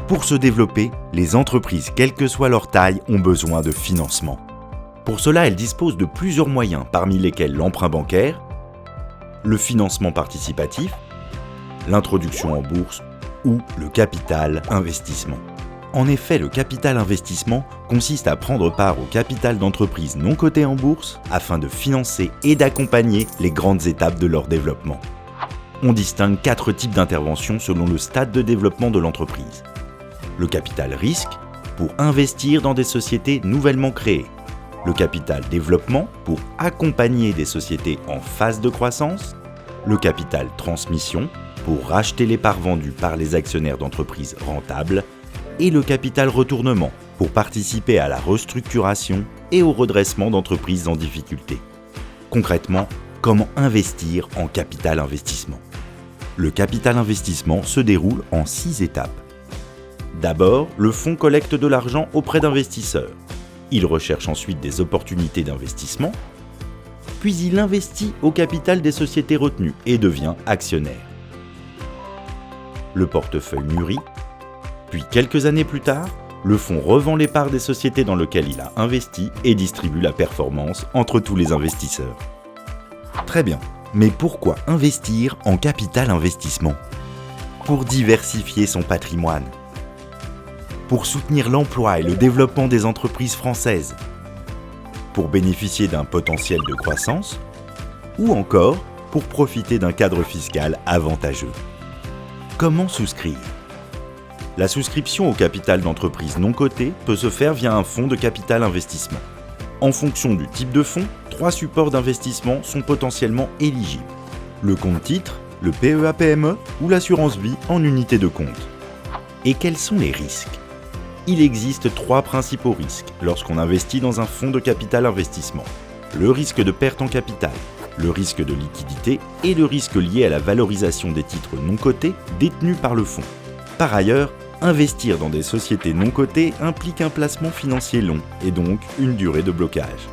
Pour se développer, les entreprises, quelle que soit leur taille, ont besoin de financement. Pour cela, elles disposent de plusieurs moyens, parmi lesquels l'emprunt bancaire, le financement participatif, l'introduction en bourse ou le capital investissement. En effet, le capital investissement consiste à prendre part au capital d'entreprises non cotées en bourse afin de financer et d'accompagner les grandes étapes de leur développement. On distingue 4 types d'interventions selon le stade de développement de l'entreprise. Le capital risque, pour investir dans des sociétés nouvellement créées. Le capital développement, pour accompagner des sociétés en phase de croissance. Le capital transmission, pour racheter les parts vendues par les actionnaires d'entreprises rentables. Et le capital retournement, pour participer à la restructuration et au redressement d'entreprises en difficulté. Concrètement, comment investir en capital investissement? Le capital investissement se déroule en 6 étapes. D'abord, le fonds collecte de l'argent auprès d'investisseurs. Il recherche ensuite des opportunités d'investissement, puis il investit au capital des sociétés retenues et devient actionnaire. Le portefeuille mûrit, puis quelques années plus tard, le fonds revend les parts des sociétés dans lesquelles il a investi et distribue la performance entre tous les investisseurs. Très bien, mais pourquoi investir en capital investissement? Pour diversifier son patrimoine, pour soutenir l'emploi et le développement des entreprises françaises, pour bénéficier d'un potentiel de croissance, ou encore pour profiter d'un cadre fiscal avantageux. Comment souscrire? La souscription au capital d'entreprise non cotée peut se faire via un fonds de capital investissement. En fonction du type de fonds, 3 supports d'investissement sont potentiellement éligibles. Le compte-titre, le PEA-PME ou l'assurance vie en unité de compte. Et quels sont les risques? Il existe 3 principaux risques lorsqu'on investit dans un fonds de capital investissement. Le risque de perte en capital, le risque de liquidité et le risque lié à la valorisation des titres non cotés détenus par le fonds. Par ailleurs, investir dans des sociétés non cotées implique un placement financier long et donc une durée de blocage.